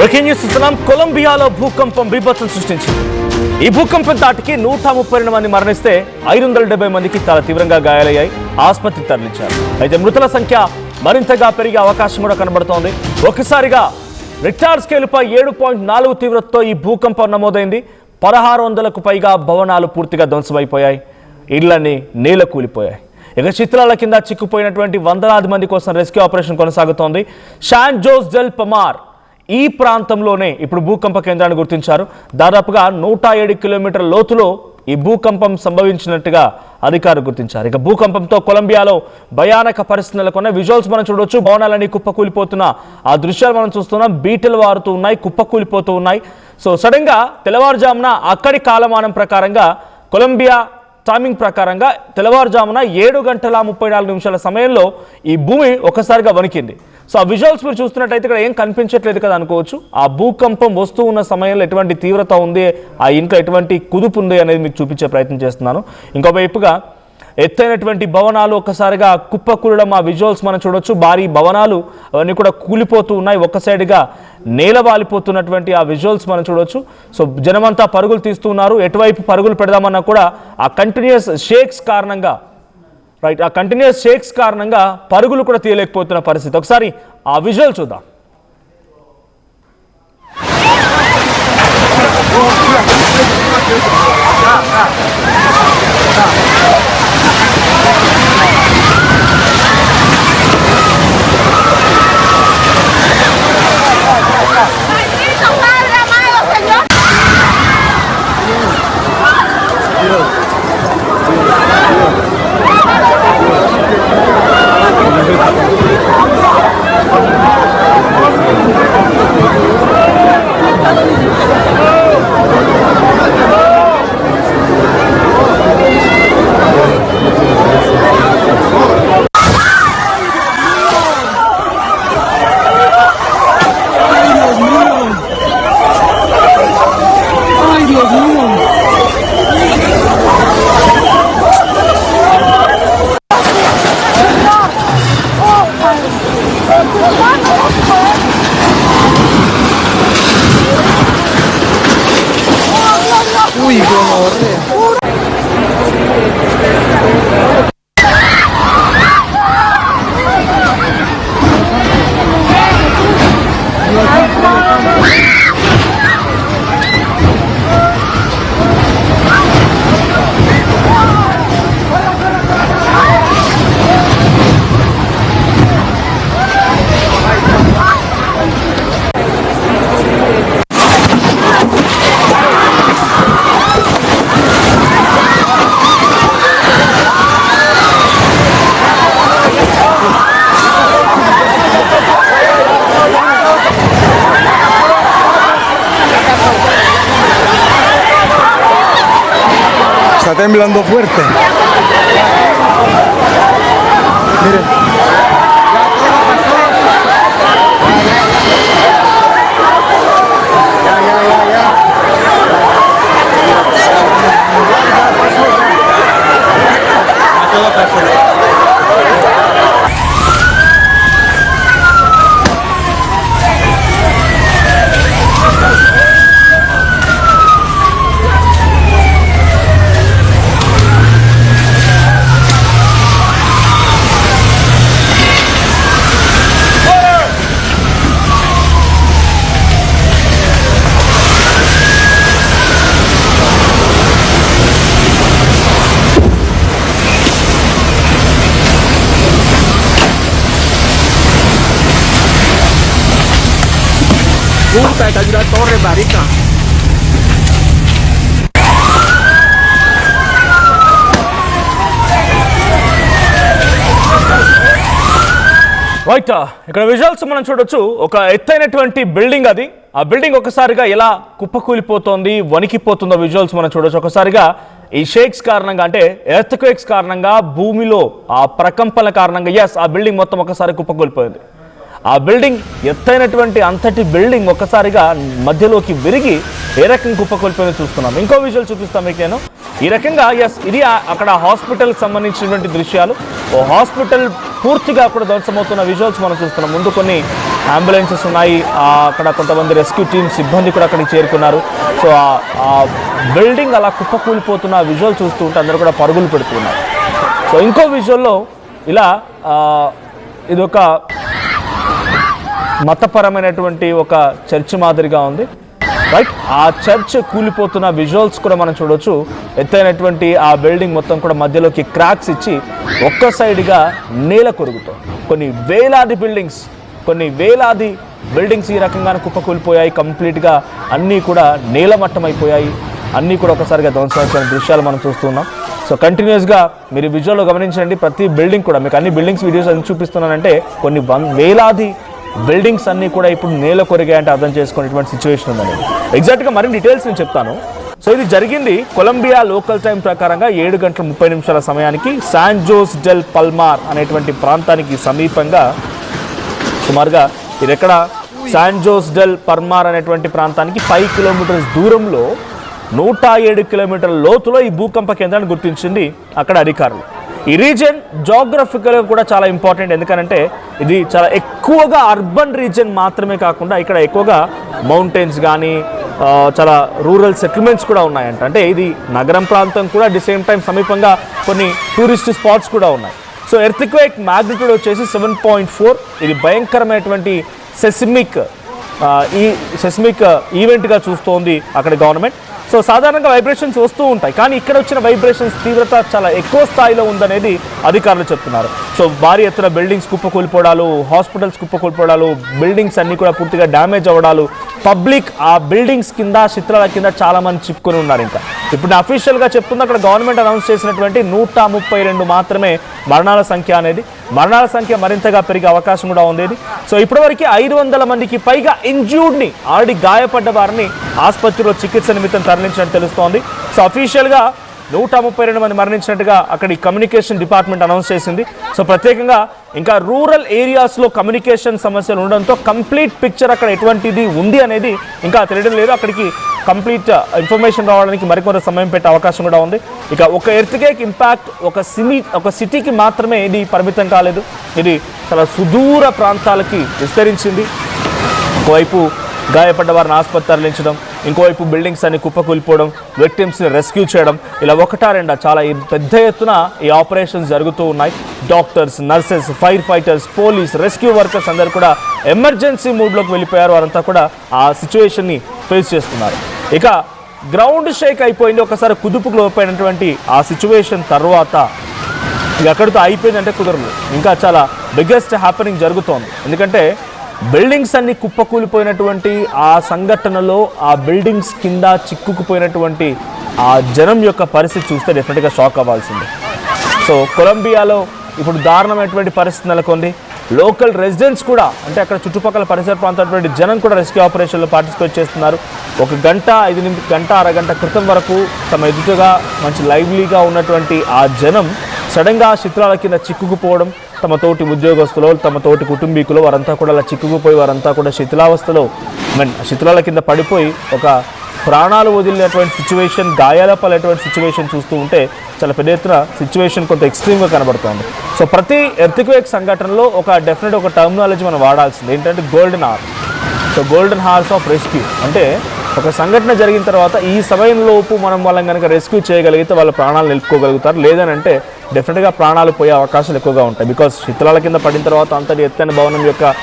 Breaking news ఇస్తున్నాం. కొలంబియాలో భూకంపం బీభత్సం సృష్టించింది. ఈ భూకంపం తాటికి 132 మంది మరణిస్తే 570 మందికి చాలా తీవ్రంగా గాయాలయ్యాయి. ఆసుపత్రికి తరలించారు. అయితే మృతుల సంఖ్య మరింతగా పెరిగే అవకాశం కూడా కనబడుతోంది. ఒకసారిగా రిక్టార్ స్కేలుపై 7.4 తీవ్రతతో ఈ భూకంపం నమోదైంది. 1600కు పైగా భవనాలు పూర్తిగా ధ్వంసమైపోయాయి. ఇళ్లన్నీ నేల కూలిపోయాయి. ఇక చిత్రాల కింద చిక్కుపోయినటువంటి వందలాది మంది కోసం రెస్క్యూ ఆపరేషన్ కొనసాగుతోంది. శాన్ జోస్ డెల్ పమార్ ఈ ప్రాంతంలోనే ఇప్పుడు భూకంప కేంద్రాన్ని గుర్తించారు. దాదాపుగా 107 కిలోమీటర్ల లోతులో ఈ భూకంపం సంభవించినట్టుగా అధికారులు గుర్తించారు. ఇక భూకంపంతో కొలంబియాలో భయానక పరిస్థితులు నెలకొన్న విజువల్స్ మనం చూడవచ్చు. భవనాలన్నీ కుప్పకూలిపోతున్న ఆ దృశ్యాలు మనం చూస్తున్నాం. బీటలు వారుతూ ఉన్నాయి, కుప్పకూలిపోతూ ఉన్నాయి. సో సడన్ గా తెల్లవారుజామున అక్కడి కాలమానం ప్రకారంగా కొలంబియా టైమింగ్ ప్రకారంగా తెల్లవారుజామున 7:34 సమయంలో ఈ భూమి ఒక్కసారిగా వణికింది. సో ఆ విజువల్స్ మీరు చూస్తున్నట్టయితే ఇక్కడ ఏం కనిపించట్లేదు కదా అనుకోవచ్చు. ఆ భూకంపం వస్తూ ఉన్న సమయంలో ఎటువంటి తీవ్రత ఉంది, ఆ ఇంట్లో ఎటువంటి కుదుపు ఉంది అనేది మీకు చూపించే ప్రయత్నం చేస్తున్నాను. ఇంకోవైపుగా ఎత్తైనటువంటి భవనాలు ఒక్కసారిగా కుప్పకూలడం ఆ విజువల్స్ మనం చూడొచ్చు. భారీ భవనాలు అవన్నీ కూడా కూలిపోతూ ఉన్నాయి. ఒక్క సైడ్గా నేల వాలిపోతున్నటువంటి ఆ విజువల్స్ మనం చూడొచ్చు. సో జనమంతా పరుగులు తీస్తున్నారు. ఎటువైపు పరుగులు పెడదామన్నా కూడా ఆ కంటిన్యూస్ షేక్స్ కారణంగా పరుగులు కూడా తీయలేకపోతున్న పరిస్థితి. ఒకసారి ఆ విజువల్ చూద్దాం. Uy, como horrible. Está temblando fuerte. Miren. Puta, cayó una torre, marica. Right, ఇక్కడ విజువల్స్ మనం చూడొచ్చు. ఒక ఎత్తైనటువంటి బిల్డింగ్ అది. ఆ బిల్డింగ్ ఒకసారిగా ఎలా కుప్పకూలిపోతోంది, వణికిపోతుందో విజువల్స్ మనం చూడొచ్చు. ఒకసారిగా ఈ షేక్స్ కారణంగా, అంటే ఎర్త్క్వేక్స్ కారణంగా, భూమిలో ఆ ప్రకంపనల కారణంగా ఆ బిల్డింగ్ మొత్తం ఒకసారి కుప్పకూలిపోయింది. ఆ బిల్డింగ్ ఎత్తైనటువంటి అంతటి బిల్డింగ్ ఒక్కసారిగా మధ్యలోకి విరిగి ఏ రకంగా కుప్పకూలిపోయిందో చూస్తున్నాం. ఇంకో విజువల్ చూపిస్తాం మీకు నేను. ఈ రకంగా ఇది అక్కడ హాస్పిటల్కి సంబంధించినటువంటి దృశ్యాలు. ఓ హాస్పిటల్ పూర్తిగా అక్కడ ధ్వంసమవుతున్న విజువల్స్ మనం చూస్తున్నాం. ముందు కొన్ని అంబులెన్సెస్ ఉన్నాయి, అక్కడ కొంతమంది రెస్క్యూ టీమ్ సిబ్బంది కూడా అక్కడికి చేరుకున్నారు. సో ఆ బిల్డింగ్ అలా కుప్పకూలిపోతున్న విజువల్ చూస్తూ ఉంటే అందరూ కూడా పరుగులు పెడుతున్నారు. సో ఇంకో విజువల్లో ఇలా ఇది ఒక మతపరమైనటువంటి ఒక చర్చ్ మాదిరిగా ఉంది, రైట్. ఆ చర్చ్ కూలిపోతున్న విజువల్స్ కూడా మనం చూడొచ్చు. ఎత్తైనటువంటి ఆ బిల్డింగ్ మొత్తం కూడా మధ్యలోకి క్రాక్స్ ఇచ్చి ఒక్క సైడ్గా నేల కొరుగుతోంది. కొన్ని వేలాది బిల్డింగ్స్ ఈ రకంగానే కుప్పకూలిపోయాయి. కంప్లీట్గా అన్నీ కూడా నేలమట్టం అయిపోయాయి. అన్నీ కూడా ఒకసారిగా ధ్వంసమైన దృశ్యాలు మనం చూస్తున్నాం. సో కంటిన్యూస్గా మీరు విజువల్లో గమనించండి. ప్రతి బిల్డింగ్ కూడా మీకు అన్ని బిల్డింగ్స్ వీడియోస్ ఎందుకు చూపిస్తున్నానంటే కొన్ని వేలాది బిల్డింగ్స్ అన్నీ కూడా ఇప్పుడు నేల కొరిగాయంటే అర్థం చేసుకునేటువంటి సిచ్యువేషన్ ఉందని. ఎగ్జాక్ట్గా మరిన్ని డీటెయిల్స్ నేను చెప్తాను. సో ఇది జరిగింది కొలంబియా లోకల్ టైం ప్రకారంగా 7:30 సమయానికి శాన్ జోస్ డెల్ పల్మార్ అనేటువంటి ప్రాంతానికి సమీపంగా సుమారుగా ఇది ఎక్కడ శాన్ జోస్ డెల్ పల్మార్ అనేటువంటి ప్రాంతానికి 5 కిలోమీటర్స్ దూరంలో 107 కిలోమీటర్ల లోతులో ఈ భూకంప కేంద్రాన్ని గుర్తించింది అక్కడ అధికారులు. ఈ రీజన్ జోగ్రఫికల్గా కూడా చాలా ఇంపార్టెంట్. ఎందుకంటే ఇది చాలా ఎక్కువగా అర్బన్ రీజన్ మాత్రమే కాకుండా ఇక్కడ ఎక్కువగా మౌంటైన్స్ కానీ చాలా రూరల్ సెటిల్మెంట్స్ కూడా ఉన్నాయంట. అంటే ఇది నగరం ప్రాంతం కూడా అట్ ది సేమ్ టైం సమీపంగా కొన్ని టూరిస్ట్ స్పాట్స్ కూడా ఉన్నాయి. సో ఎర్త్క్వేక్ మ్యాగ్నిట్యూడ్ వచ్చేసి 7.4. ఇది భయంకరమైనటువంటి సెస్మిక్ ఈవెంట్గా చూస్తోంది అక్కడ గవర్నమెంట్. సో సాధారణంగా వైబ్రేషన్స్ వస్తూ ఉంటాయి, కానీ ఇక్కడ వచ్చిన వైబ్రేషన్స్ తీవ్రత చాలా ఎక్కువ స్థాయిలో ఉందనేది అధికారులు చెప్తున్నారు. సో భారీ ఎత్తున బిల్డింగ్స్ కుప్పకూలిపోవడాలు, హాస్పిటల్స్ కుప్పకూలిపోవడాలు, బిల్డింగ్స్ అన్నీ కూడా పూర్తిగా డ్యామేజ్ అవ్వడాలు, పబ్లిక్ ఆ బిల్డింగ్స్ కింద చిత్రాల కింద చాలా మంది చిక్కుకొని ఉన్నారు. ఇంకా ఇప్పుడు అఫీషియల్గా చెప్తుంది అక్కడ గవర్నమెంట్ అనౌన్స్ చేసినటువంటి 132 మాత్రమే మరణాల సంఖ్య అనేది. మరణాల సంఖ్య మరింతగా పెరిగే అవకాశం కూడా ఉంది. సో ఇప్పటివరకు 500 మందికి పైగా ఇంజ్యూర్డ్ని ఆల్రెడీ గాయపడ్డ వారిని ఆసుపత్రిలో చికిత్స నిమిత్తం తరలించినట్టు తెలుస్తోంది. సో అఫీషియల్గా 132 మంది మరణించినట్టుగా అక్కడి కమ్యూనికేషన్ డిపార్ట్మెంట్ అనౌన్స్ చేసింది. సో ప్రత్యేకంగా ఇంకా రూరల్ ఏరియాస్లో కమ్యూనికేషన్ సమస్యలు ఉండడంతో కంప్లీట్ పిక్చర్ అక్కడ ఎటువంటిది ఉంది అనేది ఇంకా తెలియడం లేదు. అక్కడికి కంప్లీట్ ఇన్ఫర్మేషన్ రావడానికి మరికొంత సమయం పెట్టే అవకాశం కూడా ఉంది. ఇక ఒక ఎర్త్క్వేక్ ఇంపాక్ట్ ఒక సిటీకి మాత్రమే ఇది పరిమితం కాలేదు, ఇది చాలా సుదూర ప్రాంతాలకి విస్తరించింది. ఒకవైపు గాయపడ్డ వారిని ఆసుపత్రి తరలించడం, ఇంకోవైపు బిల్డింగ్స్ అన్ని కుప్పకూలిపోవడం, విక్టిమ్స్ని రెస్క్యూ చేయడం, ఇలా ఒకటా రెండా చాలా పెద్ద ఎత్తున ఈ ఆపరేషన్స్ జరుగుతూ ఉన్నాయి. Doctors, nurses, fire fighters, police, rescue workers అందరూ కూడా ఎమర్జెన్సీ మూడ్లోకి వెళ్ళిపోయారు. వారంతా కూడా ఆ సిచ్యువేషన్ని ఫేస్ చేస్తున్నారు. ఇక గ్రౌండ్ షేక్ అయిపోయింది. ఒకసారి కుదుపుకు లోపైనటువంటి ఆ సిచ్యువేషన్ తర్వాత ఇక అక్కడితో అయిపోయిందంటే కుదరదు. ఇంకా చాలా బిగ్గెస్ట్ హ్యాపెనింగ్ జరుగుతోంది. ఎందుకంటే బిల్డింగ్స్ అన్ని కుప్పకూలిపోయినటువంటి ఆ సంఘటనలో ఆ బిల్డింగ్స్ కింద చిక్కుకుపోయినటువంటి ఆ జనం యొక్క పరిస్థితి చూస్తే డెఫినెట్గా షాక్ అవ్వాల్సిందే. సో కొలంబియాలో ఇప్పుడు దారుణమైనటువంటి పరిస్థితి నెలకొంది. లోకల్ రెసిడెంట్స్ కూడా, అంటే అక్కడ చుట్టుపక్కల పరిసర ప్రాంతాలటువంటి జనం కూడా రెస్క్యూ ఆపరేషన్లో పార్టిసిపేట్ చేస్తున్నారు. 1 గంట 5 అరగంట క్రితం వరకు తమ ఎదుటగా మంచి లైవ్లీగా ఉన్నటువంటి ఆ జనం సడన్గా చిత్రాల కింద చిక్కుకుపోవడం, తమ తోటి ఉద్యోగస్తులు, తమ తోటి కుటుంబీకులు వారంతా కూడా అలా చిక్కుకుపోయి వారంతా కూడా శిథిలావస్థలో శిథిలాల కింద పడిపోయి ఒక ప్రాణాలు వదిలినటువంటి సిచ్యువేషన్, గాయాల పాలైనటువంటి సిచ్యువేషన్ చూస్తూ ఉంటే చాలా పెద్ద ఎత్తున సిచ్యువేషన్ కొంత ఎక్స్ట్రీమ్గా కనబడుతోంది. సో ప్రతి ఎర్త్క్వేక్ సంఘటనలో ఒక టర్మినాలజీ మనం వాడాల్సింది ఏంటంటే golden hour. So golden hours of rescue అంటే ఒక సంఘటన జరిగిన తర్వాత ఈ సమయంలోపు మనం వాళ్ళని కనుక రెస్క్యూ చేయగలిగితే వాళ్ళ ప్రాణాలు నిలుపుకోగలుగుతారు. లేదనంటే డెఫినెట్గా ప్రాణాలు పోయే అవకాశాలు ఎక్కువగా ఉంటాయి. బికాస్ శిథిలాల కింద పడిన తర్వాత అంతటి ఎత్తైన భవనం యొక్క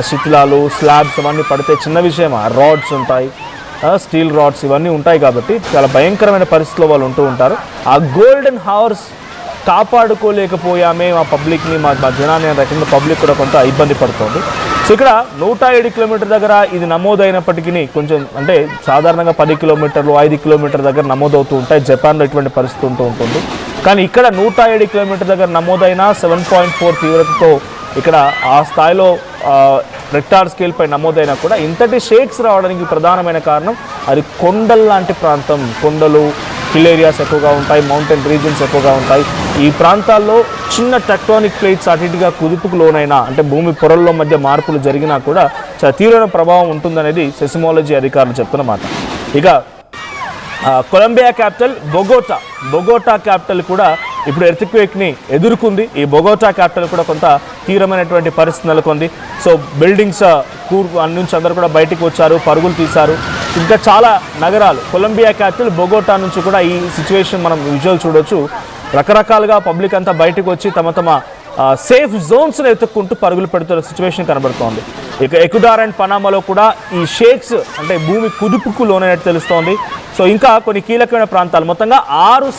శిథిలాలు, స్లాబ్స్ అవన్నీ పడితే చిన్న విషయం. రాడ్స్ ఉంటాయి, స్టీల్ రాడ్స్ ఇవన్నీ ఉంటాయి కాబట్టి చాలా భయంకరమైన పరిస్థితిలో వాళ్ళు ఉంటూ ఉంటారు. ఆ గోల్డెన్ హవర్స్ కాపాడుకోలేకపోయామే మా పబ్లిక్ని, మా జనాన్ని అనే రకంగా పబ్లిక్ కూడా కొంత ఇబ్బంది పడుతుంది. సో ఇక్కడ 107 కిలోమీటర్ దగ్గర ఇది నమోదైనప్పటికీ కొంచెం అంటే సాధారణంగా 10 కిలోమీటర్లు 5 కిలోమీటర్ దగ్గర నమోదవుతూ ఉంటాయి. జపాన్లో ఇటువంటి పరిస్థితి ఉంటుంది. కానీ ఇక్కడ 107 కిలోమీటర్ దగ్గర నమోదైన 7.4 తీవ్రతతో ఇక్కడ ఆ స్థాయిలో రెక్టార్ స్కేల్ పై నమోదైనా కూడా ఇంతటి షేక్స్ రావడానికి ప్రధానమైన కారణం అది కొండల్లాంటి ప్రాంతం. కొండలు, హిల్ ఏరియాస్ ఎక్కువగా ఉంటాయి, మౌంటైన్ రీజియన్స్ ఎక్కువగా ఉంటాయి. ఈ ప్రాంతాల్లో చిన్న టెక్టానిక్ ప్లేట్స్ అటు ఇటుగా కుదుపుకు లోనైనా, అంటే భూమి పొరల్లో మధ్య మార్పులు జరిగినా కూడా చాలా తీవ్రమైన ప్రభావం ఉంటుందనేది సెస్మాలజీ అధికారులు చెప్తున్నమాట. ఇక కొలంబియా క్యాపిటల్ బొగోటా క్యాపిటల్ కూడా ఇప్పుడు ఎర్త్క్వేక్ని ఎదుర్కొంది. ఈ బొగోటా క్యాపిటల్ కూడా కొంత తీవ్రమైనటువంటి పరిస్థితి నెలకొంది. సో బిల్డింగ్స్ నుంచి అందరూ కూడా బయటికి వచ్చారు, పరుగులు తీశారు. ఇంకా చాలా నగరాలు, కొలంబియా క్యాపిటల్ బొగోటా నుంచి కూడా ఈ సిచ్యువేషన్ మనం విజువల్ చూడొచ్చు. రకరకాలుగా పబ్లిక్ అంతా బయటకు వచ్చి తమ సేఫ్ జోన్స్ని ఎత్తుక్కుంటూ పరుగులు పెడుతున్న సిచ్యువేషన్ కనబడుతోంది. ఇక ఎక్వడార్ అండ్ పనామాలో కూడా ఈ షేక్స్ అంటే భూమి కుదుపుకు లోనైనట్టు తెలుస్తోంది. సో ఇంకా కొన్ని కీలకమైన ప్రాంతాలు, మొత్తంగా 6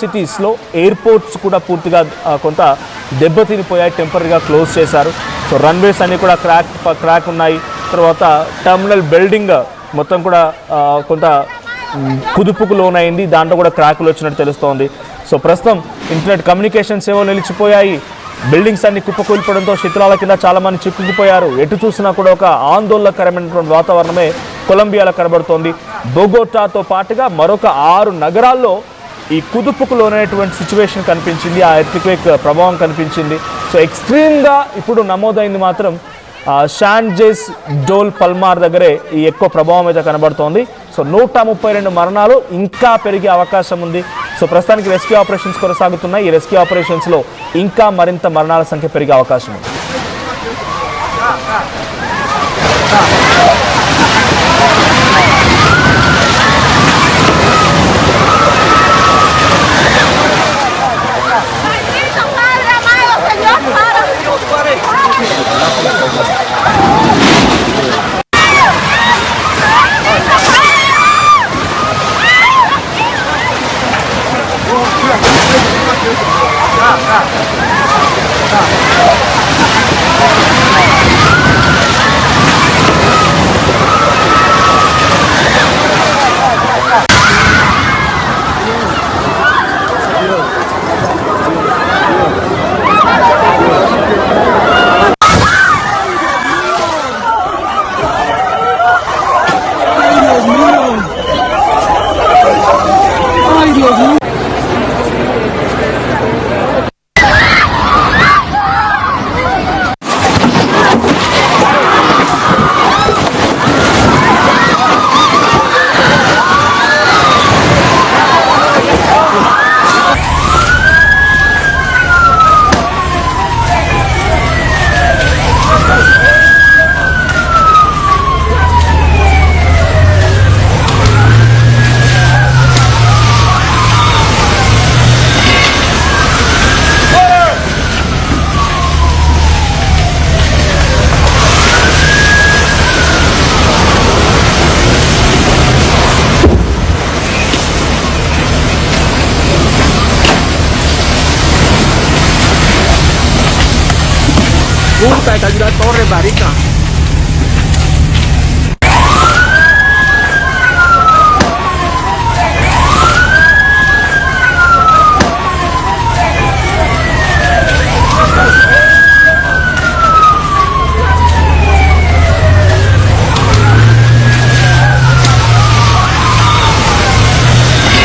సిటీస్లో ఎయిర్పోర్ట్స్ కూడా పూర్తిగా కొంత దెబ్బతినిపోయాయి, టెంపరీగా క్లోజ్ చేశారు. సో రన్వేస్ అన్నీ కూడా క్రాక్ ఉన్నాయి. తర్వాత టెర్మినల్ బిల్డింగ్ మొత్తం కూడా కొంత కుదుపుకు లోనైంది, దాంట్లో కూడా క్రాకులు వచ్చినట్టు తెలుస్తోంది. సో ప్రస్తుతం ఇంటర్నెట్ కమ్యూనికేషన్ సేవలు నిలిచిపోయాయి. బిల్డింగ్స్ అన్ని కుప్పకూలిపోవడంతో శిథిలాల కింద చాలామంది చిక్కుకుపోయారు. ఎటు చూసినా కూడా ఒక ఆందోళనకరమైనటువంటి వాతావరణమే కొలంబియాలో కనబడుతోంది. బొగోటాతో పాటుగా మరొక 6 నగరాల్లో ఈ కుదుపుకు లోనైనటువంటి సిచ్యువేషన్ కనిపించింది. ఆ ఎర్త్క్వేక్ ప్రభావం కనిపించింది. సో ఎక్స్ట్రీమ్గా ఇప్పుడు నమోదైంది మాత్రం శాన్ జేస్ డోల్ పల్మార్ దగ్గరే ఈ ఎక్కువ ప్రభావం అయితే కనబడుతోంది. సో 132 మరణాలు ఇంకా పెరిగే అవకాశం ఉంది. సో ప్రస్తుతానికి రెస్క్యూ ఆపరేషన్స్ కొనసాగుతున్నాయి. ఈ రెస్క్యూ ఆపరేషన్స్లో ఇంకా మరింత మరణాల సంఖ్య పెరిగే అవకాశం ఉంది. Puta, cayó una torre, marica.